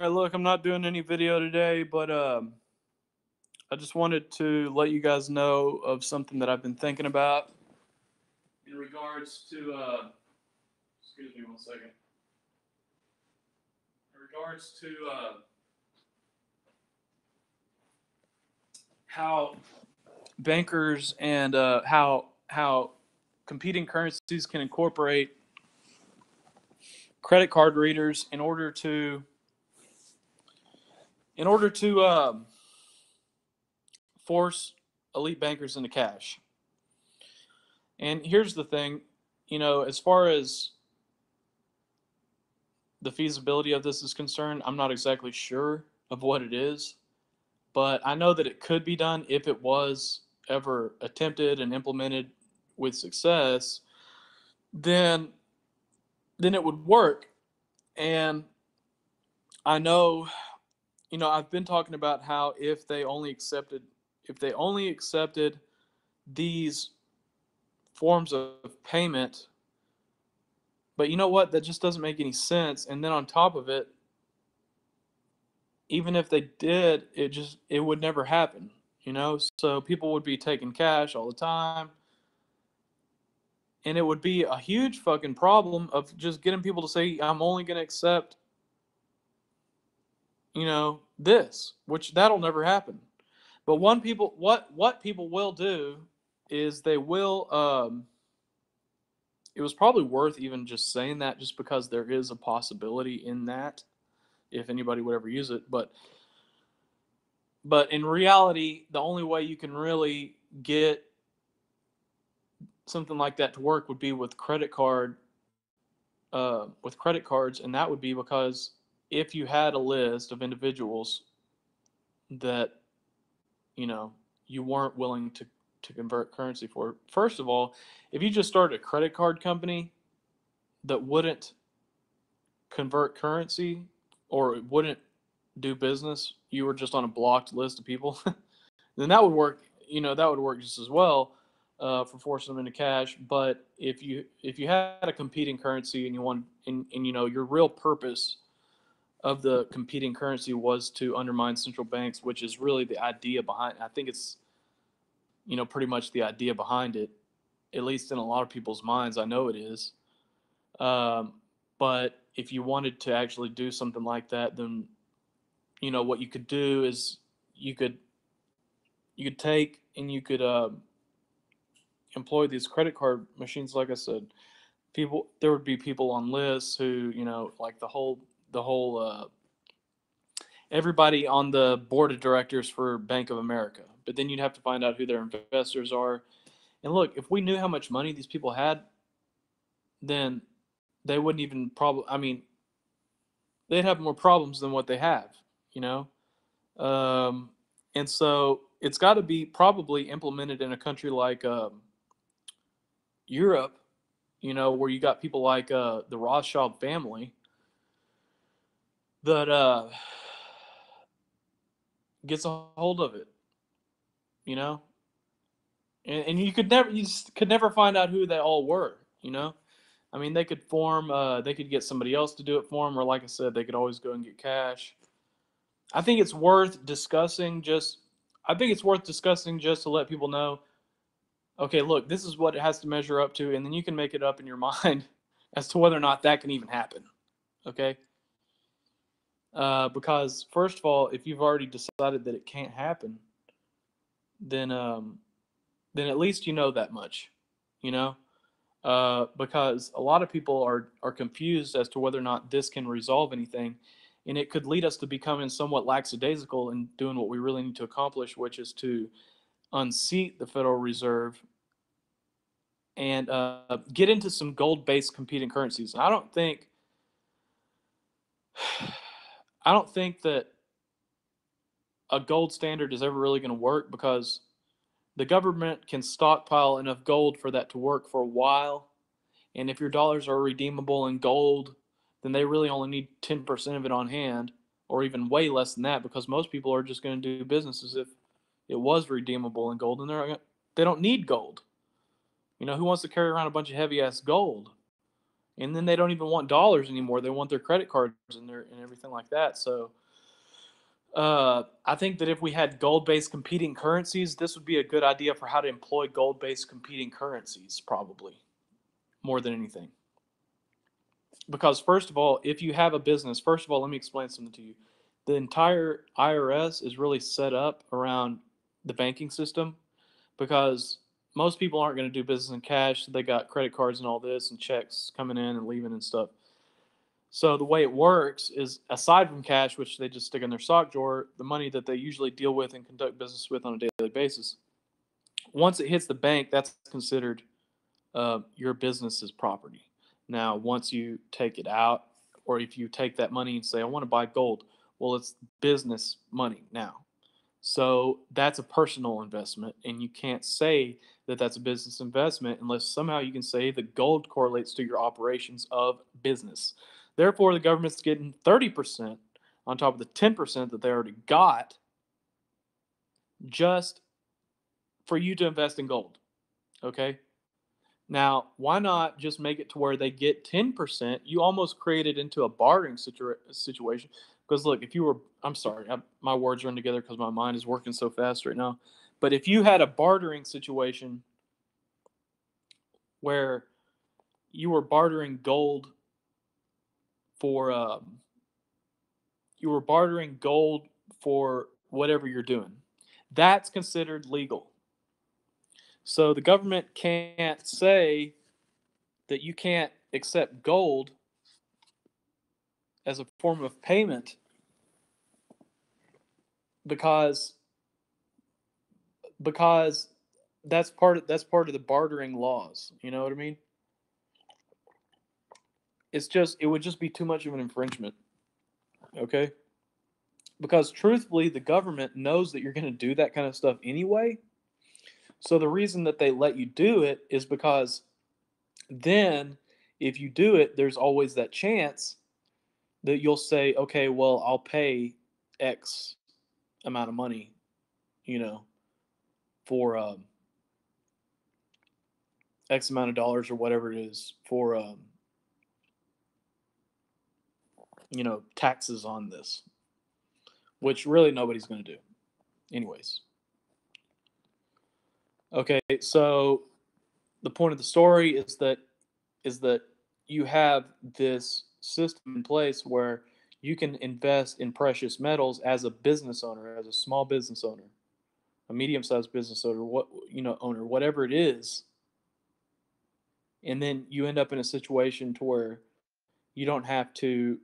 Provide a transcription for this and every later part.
look, I'm not doing any video today, but I just wanted to let you guys know of something that I've been thinking about in regards to. Excuse me one second. In regards to how bankers and how competing currencies can incorporate credit card readers in order to force elite bankers into cash. And here's the thing, as far as the feasibility of this is concerned, I'm not exactly sure of what it is, but I know that it could be done if it was ever attempted and implemented with success. Then then it would work. And I know, I've been talking about how if they only accepted these forms of payment. But you know what? That just doesn't make any sense. And then on top of it, even if they did, it would never happen. So people would be taking cash all the time, and it would be a huge fucking problem of just getting people to say, I'm only going to accept, this, which that'll never happen. But what people will do is they will. It was probably worth even just saying that, just because there is a possibility in that, if anybody would ever use it. But in reality, the only way you can really get something like that to work would be with credit cards, and that would be because if you had a list of individuals that you know you weren't willing to convert currency for. First of all, if you just started a credit card company that wouldn't convert currency or wouldn't do business, you were just on a blocked list of people, then that would work. That would work just as well for forcing them into cash. But if you had a competing currency and you want and your real purpose of the competing currency was to undermine central banks, which is really the idea behind. I think it's pretty much the idea behind it, at least in a lot of people's minds. I know it is. Um, but if you wanted to actually do something like that, then what you could do is you could you could take and you could employ these credit card machines. Like I said, people there would be people on lists who like the whole everybody on the board of directors for Bank of America. But then you'd have to find out who their investors are. And look, if we knew how much money these people had, then they wouldn't even probably. I mean, they'd have more problems than what they have. You know, um, and so it's got to be probably implemented in a country like Europe. Where you got people like the Rothschild family that gets a hold of it. You know, and you just could never find out who they all were. I mean, they could get somebody else to do it for them, or like I said, they could always go and get cash. I think it's worth discussing. I think it's worth discussing just to let people know. Okay, look, this is what it has to measure up to, and then you can make it up in your mind as to whether or not that can even happen. Okay, because first of all, if you've already decided that it can't happen, then then at least you know that much. You know, because a lot of people are confused as to whether or not this can resolve anything, and it could lead us to becoming somewhat lackadaisical in doing what we really need to accomplish, which is to unseat the Federal Reserve and get into some gold-based competing currencies. I don't think that a gold standard is ever really going to work because the government can stockpile enough gold for that to work for a while. And if your dollars are redeemable in gold, then they really only need 10% of it on hand, or even way less than that, because most people are just going to do business as if it was redeemable in gold, and they don't need gold. Who wants to carry around a bunch of heavy ass gold? And then they don't even want dollars anymore. They want their credit cards and everything like that. So I think that if we had gold-based competing currencies, this would be a good idea for how to employ gold-based competing currencies, probably more than anything. Because first of all, if you have a business, first of all, let me explain something to you. The entire IRS is really set up around the banking system because most people aren't going to do business in cash. They got credit cards and all this and checks coming in and leaving and stuff. So the way it works is, aside from cash, which they just stick in their sock drawer, the money that they usually deal with and conduct business with on a daily basis, once it hits the bank, that's considered your business's property. Now, once you take it out, or if you take that money and say, I want to buy gold, well, it's business money now. So that's a personal investment, and you can't say that that's a business investment unless somehow you can say the gold correlates to your operations of business. Therefore, the government's getting 30% on top of the 10% that they already got just for you to invest in gold. Okay. Now, why not just make it to where they get 10%? You almost create it into a bartering situation. Because look, if you were, I'm sorry, my words run together because my mind is working so fast right now. But if you had a bartering situation where you were bartering gold for, you were bartering gold for whatever you're doing, that's considered legal. So the government can't say that you can't accept gold as a form of payment because because that's part of the bartering laws. You know what I mean? It would just be too much of an infringement. Okay? Because truthfully, the government knows that you're going to do that kind of stuff anyway. So the reason that they let you do it is because then if you do it, there's always that chance that you'll say, okay, well, I'll pay X amount of money, you know, for X amount of dollars or whatever it is for taxes on this, which really nobody's going to do anyways. Okay, so the point of the story is that you have this system in place where you can invest in precious metals as a business owner, as a small business owner, a medium-sized business owner, owner, whatever it is, and then you end up in a situation to where you don't have to,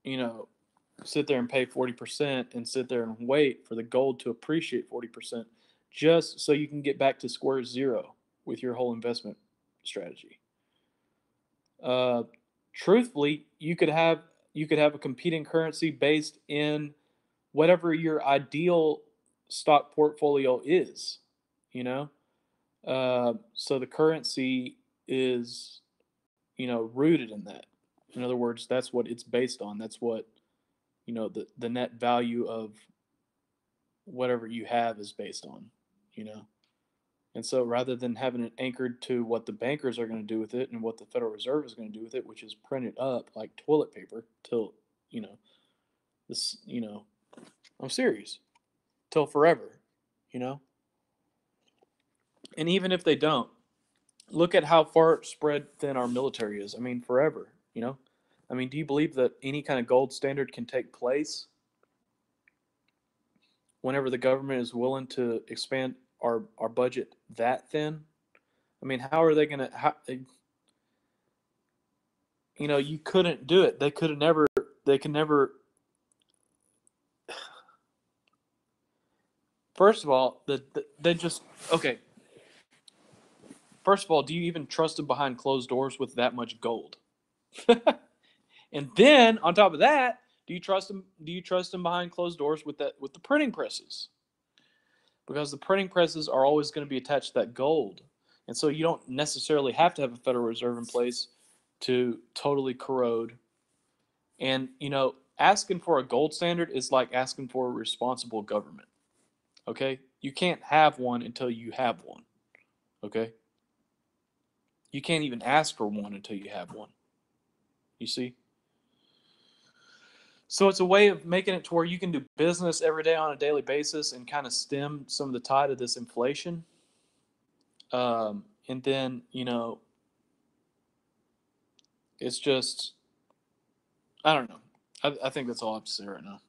you know, sit there and pay 40% and sit there and wait for the gold to appreciate 40% just so you can get back to square zero with your whole investment strategy. Uh, Truthfully, you could have a competing currency based in whatever your ideal stock portfolio is, you know. So the currency is, rooted in that. In other words, that's what it's based on. That's what, the net value of whatever you have is based on, you know. And so rather than having it anchored to what the bankers are going to do with it and what the Federal Reserve is going to do with it, which is print it up like toilet paper till, you know, this, I'm serious, till forever, you know. And even if they don't, look at how far spread thin our military is. I mean, forever, you know. I mean, do you believe that any kind of gold standard can take place whenever the government is willing to expand our budget that thin? I mean, how are they going to? You couldn't do it. They could have never. They can never. First of all, they just okay. First of all, do you even trust them behind closed doors with that much gold? And then on top of that, do you trust them? Do you trust them behind closed doors with the printing presses? Because the printing presses are always going to be attached to that gold, and so you don't necessarily have to have a Federal Reserve in place to totally corrode. And asking for a gold standard is like asking for a responsible government. Okay, you can't have one until you have one. Okay, you can't even ask for one until you have one. You see? So it's a way of making it to where you can do business every day on a daily basis and kind of stem some of the tide of this inflation. And then, it's just, I don't know. I think that's all I have to say right now.